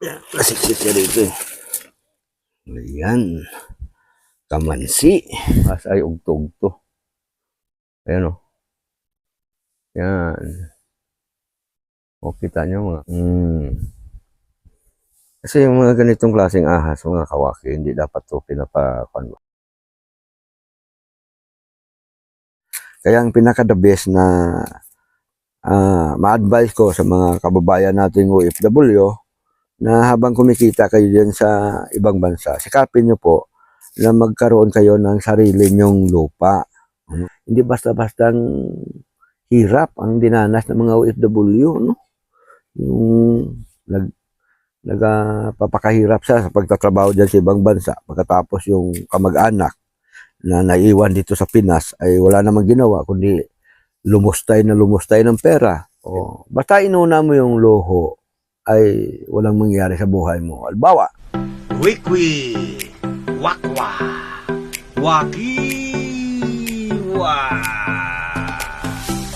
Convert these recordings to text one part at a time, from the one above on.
Yan, nasiksik ka rito eh. Ayan. Kamansi. Asay ugtog to. Ayan o. Yan. O, kita nyo mga. Kasi yung mga ganitong klaseng ahas, mga kawaki, hindi dapat to pinapa-kon. Kaya ang pinaka-the best na ma-advise ko sa mga kababayan nating OFW na habang kumikita kayo dyan sa ibang bansa, sikapin nyo po na magkaroon kayo ng sarili nyong lupa. Hindi basta-bastang hirap ang dinanas ng mga OFW, no? Yung nagpapakahirap sa pagtatrabaho dyan sa ibang bansa, pagkatapos yung kamag-anak na naiwan dito sa Pinas ay wala namang ginawa kundi lumustay ng pera. O, basta inuna mo yung luho ay walang mangyari sa buhay mo. Halimbawa, Wikwi, wakwa, wakiwa,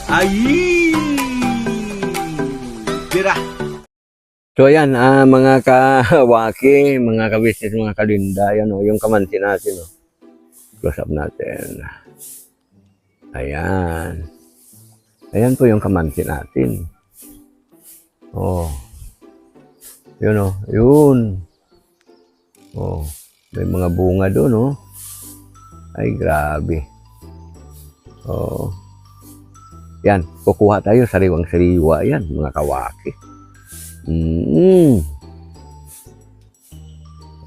ayi, tira. so ayan, mga kawaki, mga kabisnes, mga kalinda, yan o, yung kamansi natin o. Close up natin. Ayan. Ayan po yung kamansi natin. Oh. Yun o, yun. Oh, may mga bunga doon oh. Ay, grabe. Oh. Yan, kukuha tayo sariwang-sariwa yan, mga kawaki.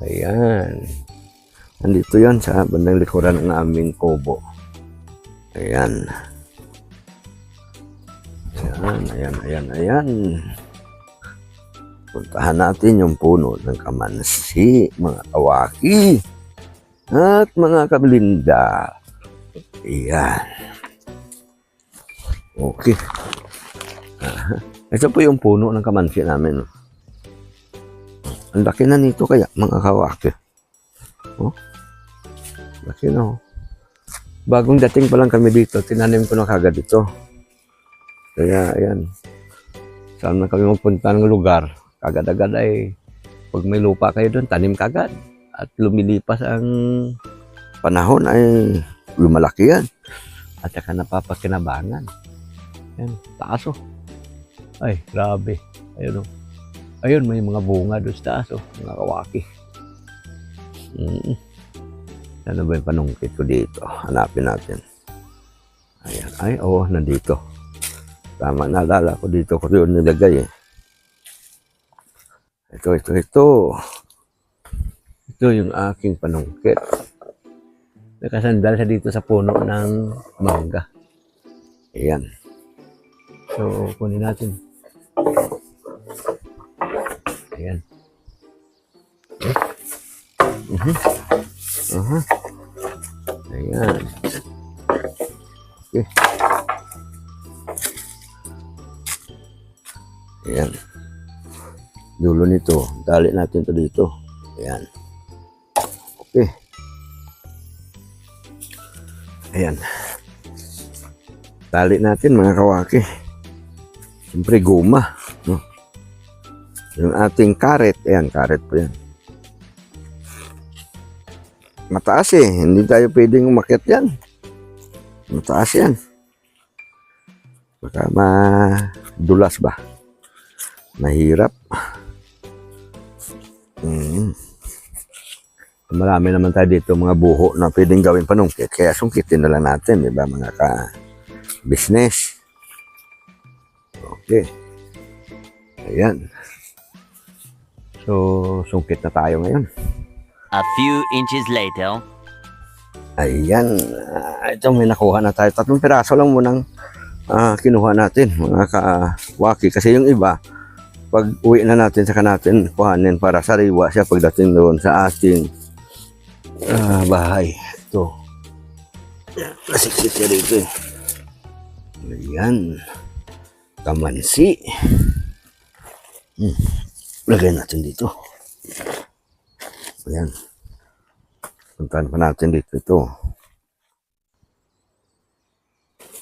Ayan. Nandito yan sa bandang likuran ng aming kubo. Ayan. Ayan. Puntahan natin yung puno ng kamansi, mga kawaki, at mga kabilinda. Ayan. Okay. Ito po yung puno ng kamansi namin. Ang laki na nito kaya, mga kawaki. Oh. Laki na oh. Bagong dating pa lang kami dito, tinanim ko na kagad ito. Kaya, ayan. Saan na kami magpunta ng lugar, kagad-agad ay, pag may lupa kayo doon, tanim kagad. At lumilipas ang panahon ay lumalaki yan. At saka napapakinabangan. Ayan, taas oh. Ay, grabe. Ayun oh. Ayun, may mga bunga doon sa taas oh, mga kawaki. Ano ba yung panungkit ko dito? Hanapin natin. Ayan. Ay, oo, nandito. Tama, naalala ko dito ko yun nilagay eh. Ito. Ito yung aking panungkit. Nakasandal siya dito sa puno ng mangga. Ayan. So, kunin natin. Ayan. Ayan. Okay. Ayan. Dulo nito. Dali natin to dito. Ayan. Okay. Ayan. Tali natin mga kawaki. Siyempre guma. No? Yung ating karet. Ayan, karet po yan. Mataas eh. Hindi tayo pwedeng umakyat yan. Mataas yan. Baka madulas ba? Mahirap. Marami naman tayo dito mga buho na pwedeng gawin panungkit. Kaya sungkitin na lang natin, di ba mga ka-business. Okay. Ayan. So, sungkit na tayo ngayon. A few inches later. Ayan. Ito may nakuha na tayo. 3 piraso lang munang kinuha natin, mga kawaki. Kasi yung iba, pag uwi na natin, saka natin kuhanin para sariwa siya pagdating doon sa ating bahay. Ito. Nasiksik ka rito eh. Ayan. Kamansi. Lagay natin dito. Ayan. Puntahan pa natin dito ito.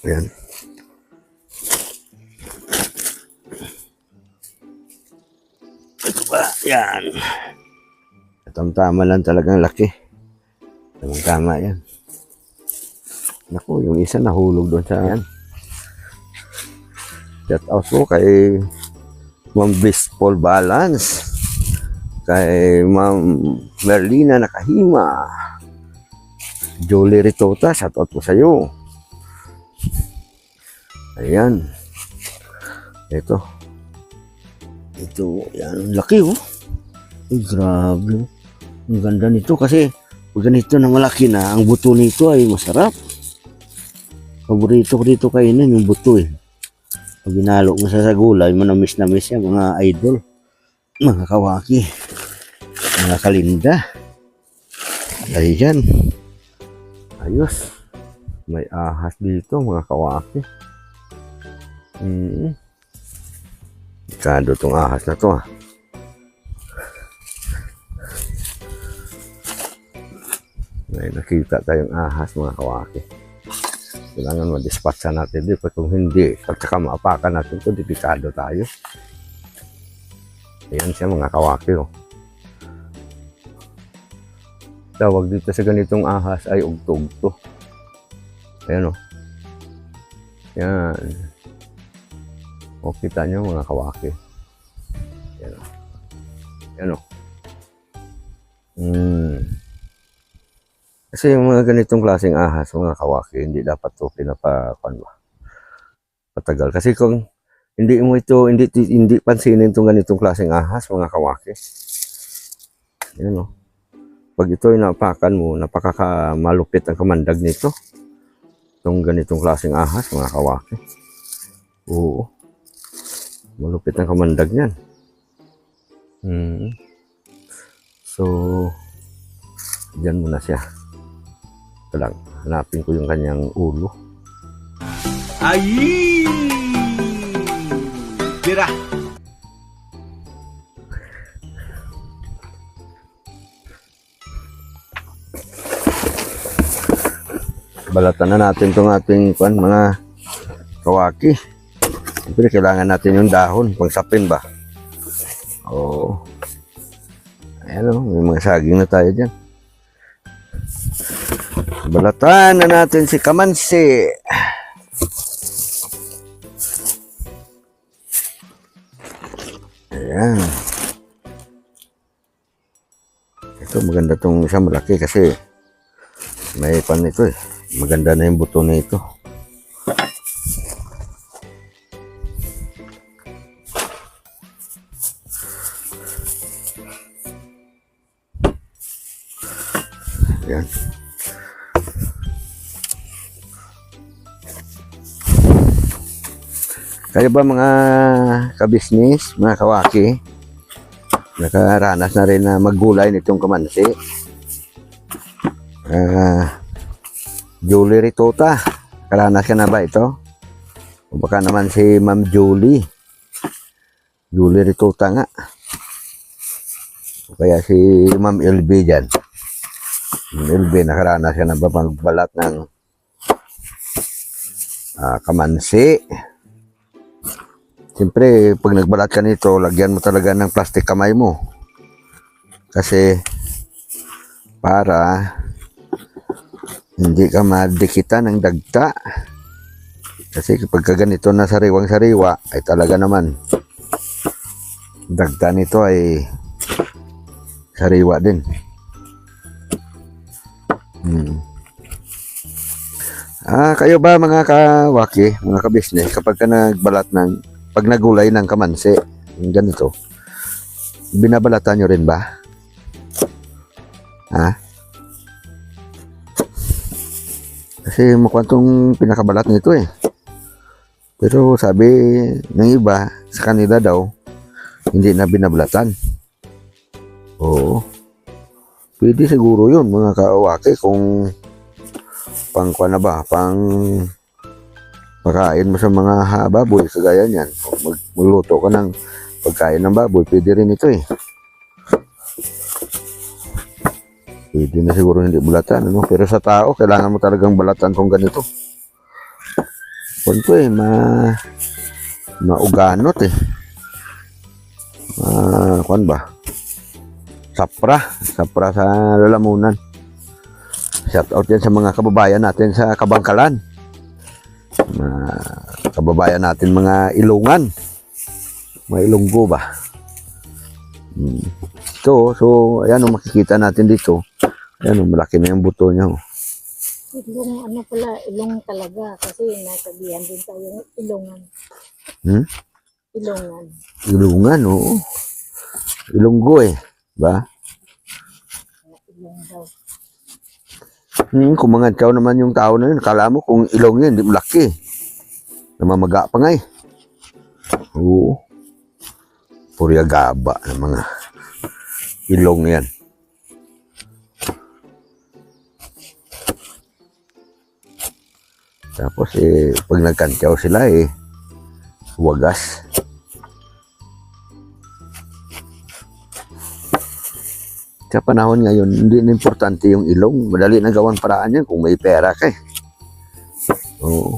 Ayan. Ito ba? Yan. Itong tama lang talagang laki. Itong tama yan. Naku, yung isa nahulog doon sa yan. Shout out po kay Ma'am Baseball Balance. Kay Ma'am Merlina Nakahima. Jolie Ritota, shout out po sa iyo. Ayan. Ito, yan. Laki oh. Ay, grabe. Ang ganda nito kasi pag ganito na malaki na, ang buto nito ay masarap. Paborito ko dito kainin yung buto eh. Pag binalo mo sa gulay, manamis na miss yan, mga idol. Mga kawaki. Mga kalinda. Ayan. Ayos. May ahas dito, mga kawaki. Kado tong ahas na to ah. May nakita tayong ahas, mga kawaki. Kailangan ma-dispatcha natin dito. Kung hindi, pagkaka maapakan natin ito, delikado tayo. Ayan siya, mga kawaki oh. Tawag dito sa ganitong ahas ay ugto-ugto. Ayan oh. Yan. O, kita nyo mga kawaki. Yan o. Yan o. Kasi yung mga ganitong klaseng ahas, mga kawaki, hindi dapat ito patagal. Kasi kung hindi mo ito, hindi pansinin itong ganitong klaseng ahas, mga kawaki. Yan o. Pag ito ay napakan mo, napakamalupit ang kamandag nito. Itong ganitong klaseng ahas, mga kawaki. Oo. Malupit ang kamandag niyan. So, dyan muna siya. Ito lang, hanapin ko yung kanyang ulo. Ay! Tira! Balatan na natin itong ating mga kawaki. Siyempre, kailangan natin yung dahon, pangsapin ba? Oo. Ayan o, may mga saging na tayo dyan. Balatan na natin si kamansi. Ayan. Ito, maganda itong siya, malaki kasi may pan ito eh. Maganda na yung buto na ito. Yan. Kayo ba mga kabisnes, mga kawaki, nakaranas na rin na maggulay nitong kamansi? Julie Ritota, karanas ka na ba ito? O baka naman si Ma'am Julie Ritota nga. O kaya si Ma'am LB dyan. LB, nakaranas ka na ba magbalat ng kamansi? Siyempre, pag nagbalat ka nito, lagyan mo talaga ng plastic kamay mo. Kasi, para hindi ka madikitan ng dagta. Kasi kapag ganito na sariwang-sariwa, ay talaga naman, dagta nito ay sariwa din. Kayo ba mga kawaki, mga kabisnes, kapag ka nagbalat pag nagulay ng kamansi, yung ganito, binabalatan nyo rin ba? Kasi mukhang pinakabalat nito eh. Pero sabi ng iba, sa kanila daw, hindi na binabalatan. Oo. Pwede siguro yun mga kawaki kung pang pagkain mo sa mga baboy, kagaya niyan. Magluto ka ng pagkain ng baboy, pwede rin ito eh. Pwede na siguro hindi bulatan, ano? Pero sa tao, kailangan mo talagang balatan kung ganito. Kung ito eh, mauganot eh. Kuan ba? Sapra sa Lalamunan. Shout out yan sa mga kababayan natin sa Kabangkalan. Mga kababayan natin mga Ilongan. Mga Ilonggo ba? So ayan o, makikita natin dito. Ayan o, malaki na yung buto niya o. Ilong, ano pala, ilong talaga. Kasi nasabihan din tayo ilongan. Ilongan. Ilungan, oo. Ilonggo eh. Ba? Ilong daw. Kung mga tao naman yung tao na yun, kala mo kung ilong yun, hindi mo laki. Namamaga pa nga eh. Oo. Purya gaba ng mga ilong yan. Tapos pag nagkantyaw sila wagas. Sa panahon ngayon, hindi na importante yung ilong. Madali na gawan paraan yan kung may pera ka eh. Oo.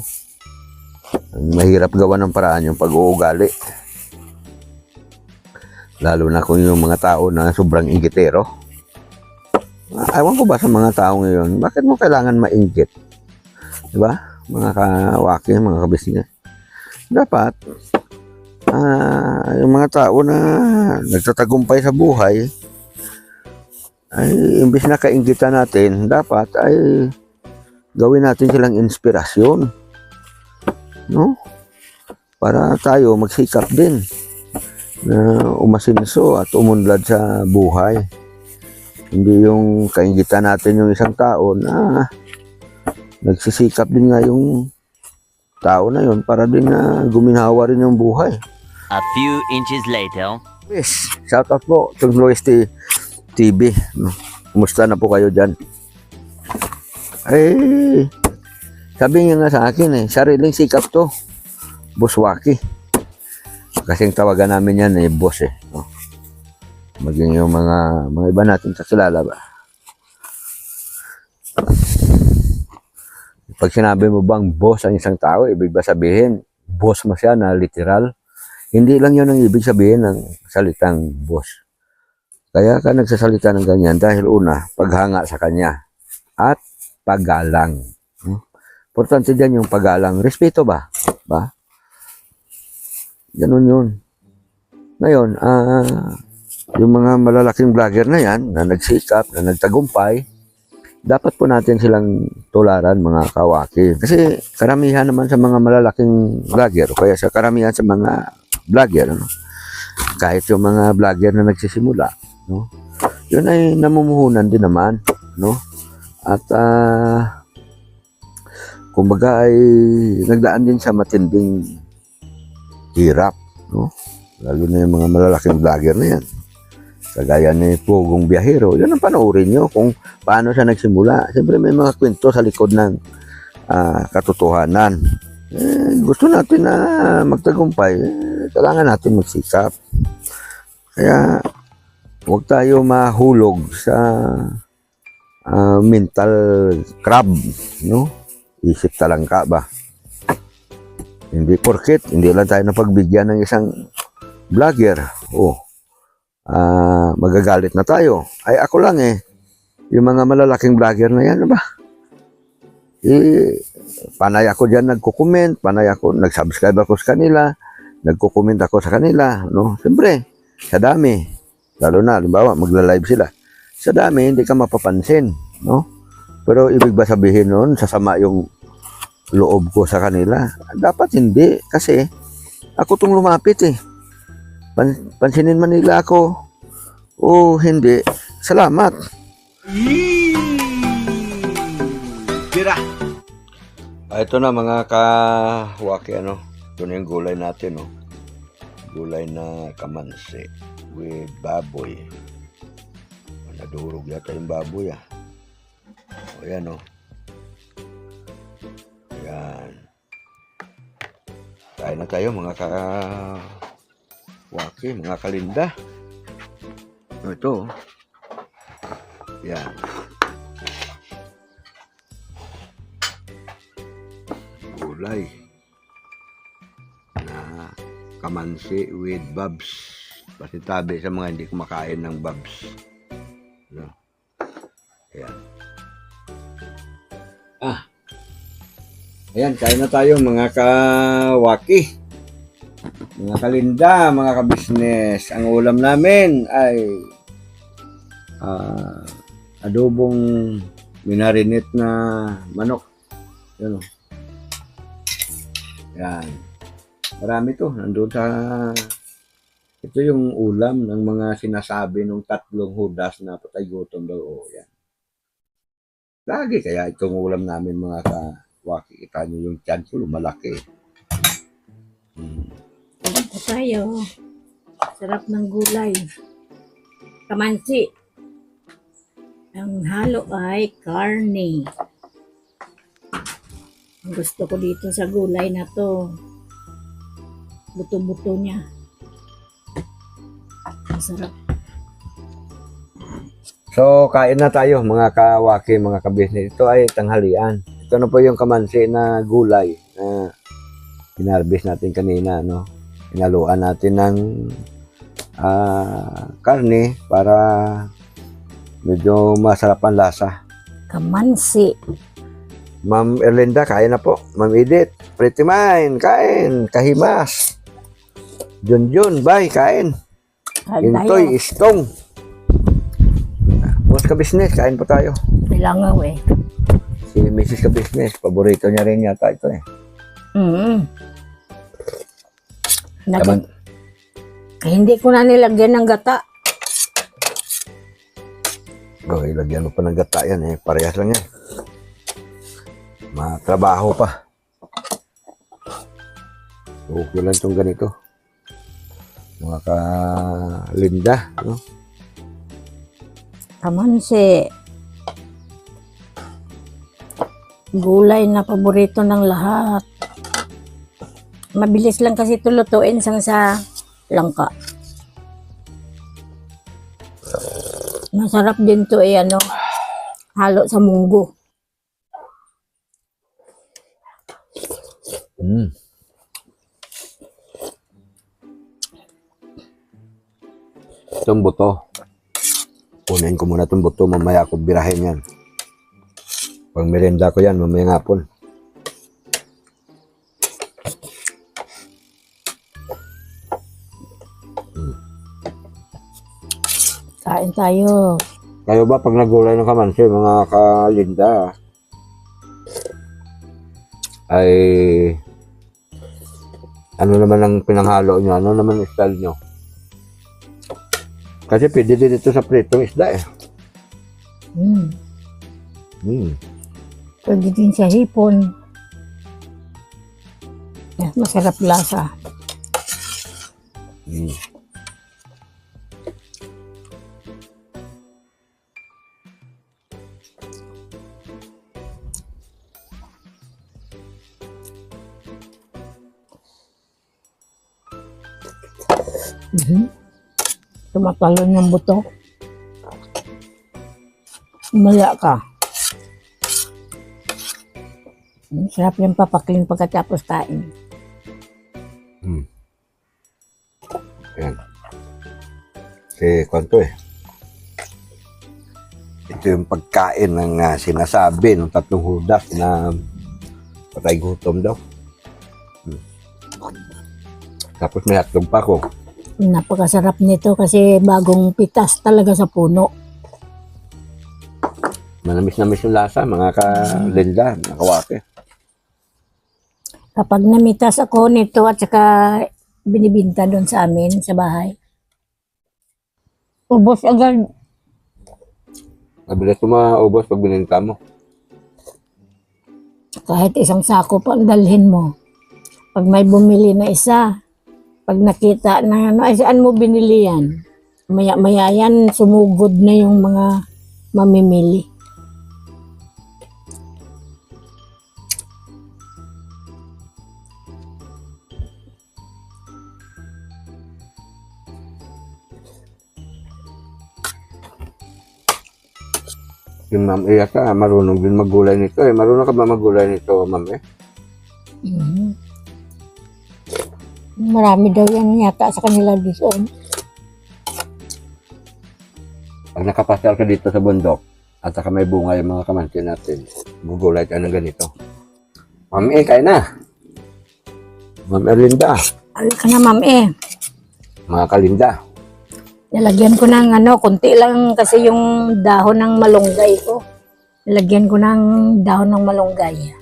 Ang mahirap gawa ng paraan yung pag-uugali. Lalo na kung yung mga tao na sobrang inggitero. Ewan ko ba sa mga tao ngayon, bakit mo kailangan mainggit? Diba? Mga kawaki, mga kabisnes. Dapat, yung mga tao na nagtatagumpay sa buhay, ay imbis na kainggitan natin, dapat ay gawin natin silang inspirasyon. No? Para tayo magsikap din na umasinso at umunlad sa buhay. Hindi yung kainggitan natin yung isang tao na nagsisikap din nga yung tao na yun para din na guminawa rin yung buhay. A few inches later. Yes, shout out po to Luis TV. No? Kumusta na po kayo dyan? Ay, sabi niya nga sa akin sariling sikap to. Buswaki. Kasing tawagan namin yan boss no? Maging yung mga iba natin kakilala ba? Pag sinabi mo bang boss ang isang tao, ibig ba sabihin, boss mo siya na literal? Hindi lang yun ang ibig sabihin ng salitang boss. Kaya ka nagsasalita ng ganyan dahil una, paghanga sa kanya at paggalang. Importante dyan yung paggalang. Respeto ba? Ganun yun. Ngayon, yung mga malalaking vlogger na yan, na nagsikap, na nagtagumpay, dapat po natin silang tularan mga kawaki. Kasi karamihan naman sa mga malalaking vlogger, o kaya sa karamihan sa mga vlogger, kahit yung mga vlogger na nagsisimula, no? Yun ay namumuhunan din naman, no? At kumbaga ay nagdaan din sa matinding hirap, no? Lalo na yung mga malalaking vlogger na yan. Kagaya ni Pugong Biyahero, yun ang panoorin nyo kung paano siya nagsimula. Siyempre may mga kwento sa likod ng katotohanan. Gusto natin na magtagumpay, kailangan natin magsikap. Kaya huwag tayo mahulog sa mental crab, no? Isip talangka ba? Hindi porket, hindi lang tayo napagbigyan ng isang vlogger. Magagalit na tayo. Ay ako lang yung mga malalaking vlogger na yan, ba? Panay ako dyan nagko-comment, panay ako, nag-subscribe ako sa kanila, nagko-comment ako sa kanila, no? Siyempre, sa dami, lalo na, halimbawa, magla-live sila. Sa dami, hindi ka mapapansin, no? Pero ibig ba sabihin nun, sasama yung loob ko sa kanila? Dapat hindi, kasi ako tong lumapit pansinin man nila ako o hindi, salamat. Tira. Ito na mga kawaki, ito na yung gulay natin, gulay na kamansi with baboy. Nadurog yata yung baboy, ayan, ayan. Kain na tayo mga kawaki, mga kalinda. Ito, yan. Gulay na kamansi with babs Pasintabi sa mga hindi kumakain ng babs. No? Ayan. Ayan, kain na tayo mga kawaki. Mga kalinda, mga kabisnes. Ang ulam namin ay adobong minarinate na manok. Yan o. Yan. Marami to. Nandun sa... Ito yung ulam ng mga sinasabi ng tatlong hudas na patay gutom daw. O, yan. Lagi kaya itong ulam namin mga kawaki. Kita nyo yung tiyan ko, lumalaki. Kain po tayo. Sarap ng gulay. Kamansi. Ang halo ay karne. Ang gusto ko dito sa gulay na to, buto-buto niya. Masarap. So, kain na tayo mga kawaki, mga kabisnes. Ito ay tanghalian. Ito na po yung kamansi na gulay na pinarbis natin kanina, no? Inaluan natin ng karne para medyo masarap ang lasa. Kamansi. Ma'am Erlinda, kain na po. Ma'am Edith, Pretty Mine, kain. Kahimas. Junjun, bye, kain. Intoy, istong. Boss ka business, kain po tayo. Bilangaw eh. Si Mrs. ka business, paborito niya rin yata ito eh. Kaman, Hindi ko na nilagyan ng gata. ilagyan mo pa ng gata yan eh. Parehas lang yan. Matrabaho pa. Okay lang itong ganito. Mga kalinda, no? Kamansi. Gulay na paborito ng lahat. Mabilis lang kasi ito lutuin sa langka. Masarap din to eh, halo sa munggo. Itong buto. Kunin ko muna itong buto. Mamaya ako birahin yan. Pag merenda ko yan, mamaya ngapon. Kain tayo. Kayo ba pag nagulay ng kamansi, mga kalinda, ay ano naman ang pinanghalo nyo? Ano naman ang style nyo? Kasi pwede din ito sa pritong isda eh. Pwede din sa hipon. Masarap lasa. Tumatalon yung buto. Umaya ka. Sarap yung papakling pagkatapos kain. Ayan. Kasi kwanto eh. Ito yung pagkain ng sinasabi ng tatlong hudas na patay gutom daw. Tapos may hatlog pa ko. Napakasarap nito kasi bagong pitas talaga sa puno. Manamis-namis yung lasa, mga kalinda, mga kawake. Kapag namitas ako nito at saka binibinta doon sa amin, sa bahay, ubos agad. Mabilis ko maubos pag bininta mo. Kahit isang sako pa ang dalhin mo. Pag may bumili na isa, pag nakita na ay saan mo binili yan? Maya-maya yan, sumugod na yung mga mamimili. Yung ma'am Iyaka, marunong din maggulay nito eh. Marunong ka ba maggulay nito, ma'am eh? Marami daw yan yata sa kanila doon. Pag nakapasyal ka dito sa bundok, at saka may bunga yung mga kamansi natin, gugulay ka ng ganito. Mami, kain na. Ma'am Erlinda, Ano ka na, ma'am eh. mga kalinda. Nilagyan ko ng konti lang kasi yung dahon ng malunggay ko. Nilagyan ko ng dahon ng malunggay.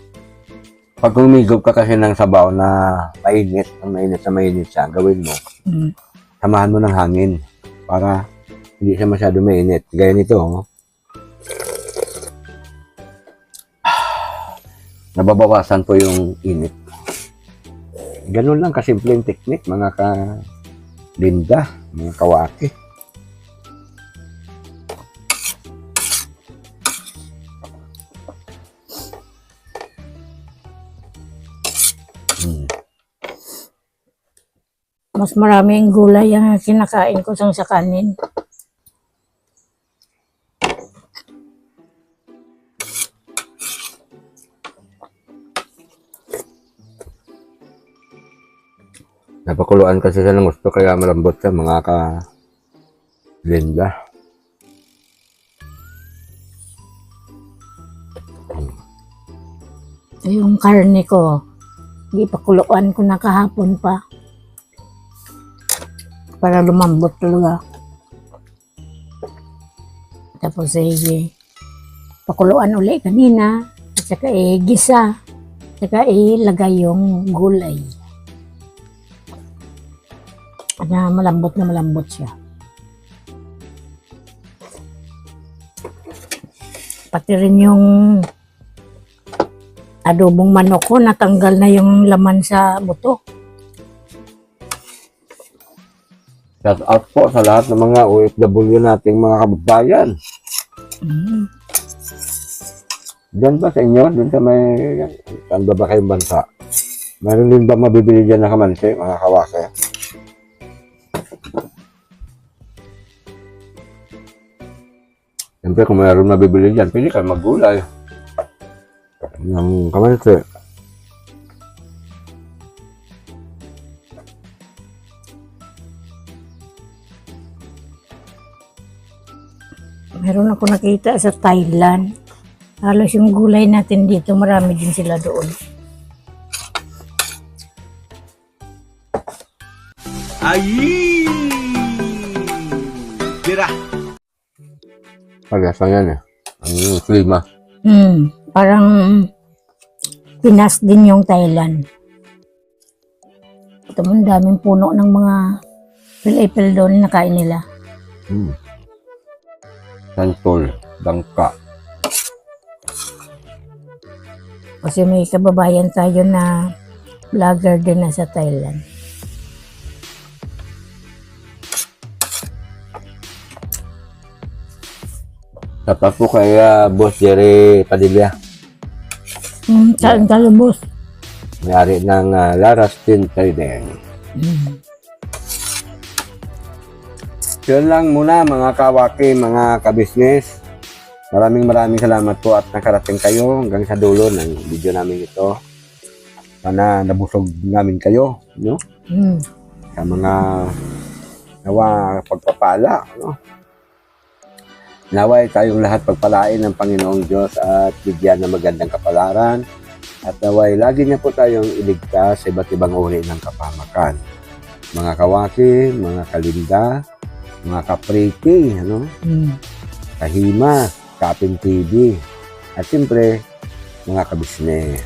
Pag humigop ka kasi ng sabaw na mainit, ang mainit na mainit siya, gawin mo. Mm. Samahan mo ng hangin para hindi siya masyado mainit. Gaya nito, oh. Nababawasan po yung init. Ganun lang kasimpleng technique, mga kalinda, mga kawaki. Mas maraming gulay ang kinakain ko sa kanin. Napakuluan kasi siya ng gusto kaya malambot siya, mga kalinda. Yung karne ko, di pa kuluan ko na kahapon pa. Para lumambot talaga. Tapos pakuluan uli kanina. At saka gisa. At saka ilagay yung gulay. Na malambot siya. Pati rin yung adobong manok ko, natanggal na yung laman sa buto. Shout out po sa lahat ng mga OFW nating mga kababayan. Mm. Diyan ba sa inyo? Diyan sa may... Saan ba kayong bansa? Meron din ba mabibili dyan na kamansi, mga kawake? Siyempre, kung meron mabibili dyan, pili kayo maggulay. Ng kamansi. Meron ako nakita sa Thailand. Halos yung gulay natin dito, marami din sila doon. Ay! Tira! Pag-asa yan eh. Ang klima. Parang Pinas din yung Thailand. Ito mo, daming puno ng mga apple doon na kain nila. Santol, bangka. Kasi may kababayan tayo na vlogger din na sa Thailand. Tapa po kay Boss Jerry Padilla. Saan talubos? May-ari ng Laras Tin Trading. Yun lang muna mga kawaki, mga kabisnes. Maraming salamat po at nakarating kayo hanggang sa dulo ng video namin ito. Sana nabusog namin kayo, no? Sa mga nawa pagpapala, no? Naway tayong lahat pagpalain ng Panginoong Diyos at bigyan ng magandang kapalaran. At naway lagi niya po tayong iligtas sa iba't ibang uri ng kapamakan. Mga kawaki, mga kalinda, mga kapriti, ano? Kahima, Kapin TV, at siyempre, mga kabisnes.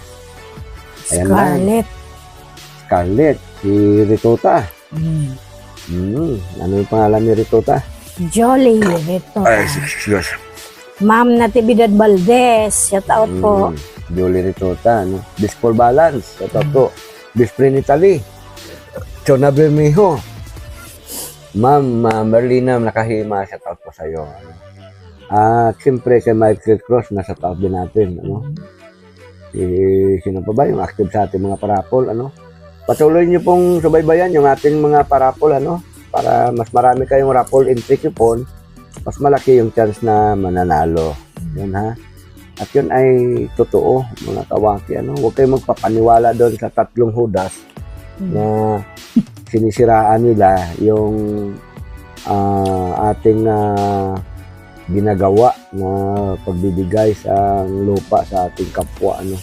Ayan Scarlett. Scarlett, si Ritota. Ano yung pangalan ni Ritota? Jolly Rito. Yes. Ma'am Natividad Valdez. Shout out po. Julie Ritota, no? Disco Balance, shout out po. Bisprin Italy. Chona Bermejo. Ma'am Merlina Nakahima, shout out po sa iyo. At siyempre kay Michael Cross, nasa top din natin, ano? Sino pa ba yung active sa ating mga parapol, ano? Patuloy niyo pong subaybayan yung ating mga parapol, ano? Para mas marami kayong raffle entry coupon, mas malaki yung chance na mananalo. Yan ha. At yun ay totoo, mga kawaki, ano? Huwag kayong magpapaniwala doon sa 3 Judas na sinisiraan nila yung ating ginagawa na pagbibigay sa lupa sa ating kapwa, ano.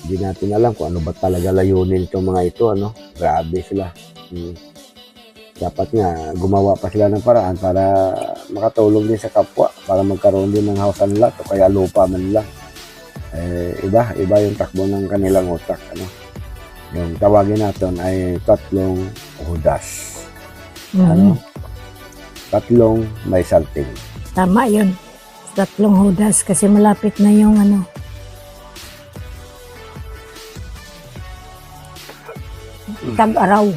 Hindi natin alam kung ano ba talaga layunin itong mga ito, ano. Grabe sila. Dapat nga gumawa pa sila ng paraan para makatulong din sa kapwa, para magkaroon din ng house and lot o kaya lupa man lang. Iba yung takbo ng kanilang utak, ano. Yung tawagin natin ay tatlong hudas. Ano? Tatlong may salting. Tama yun. 3 hudas kasi malapit na yung tag-araw.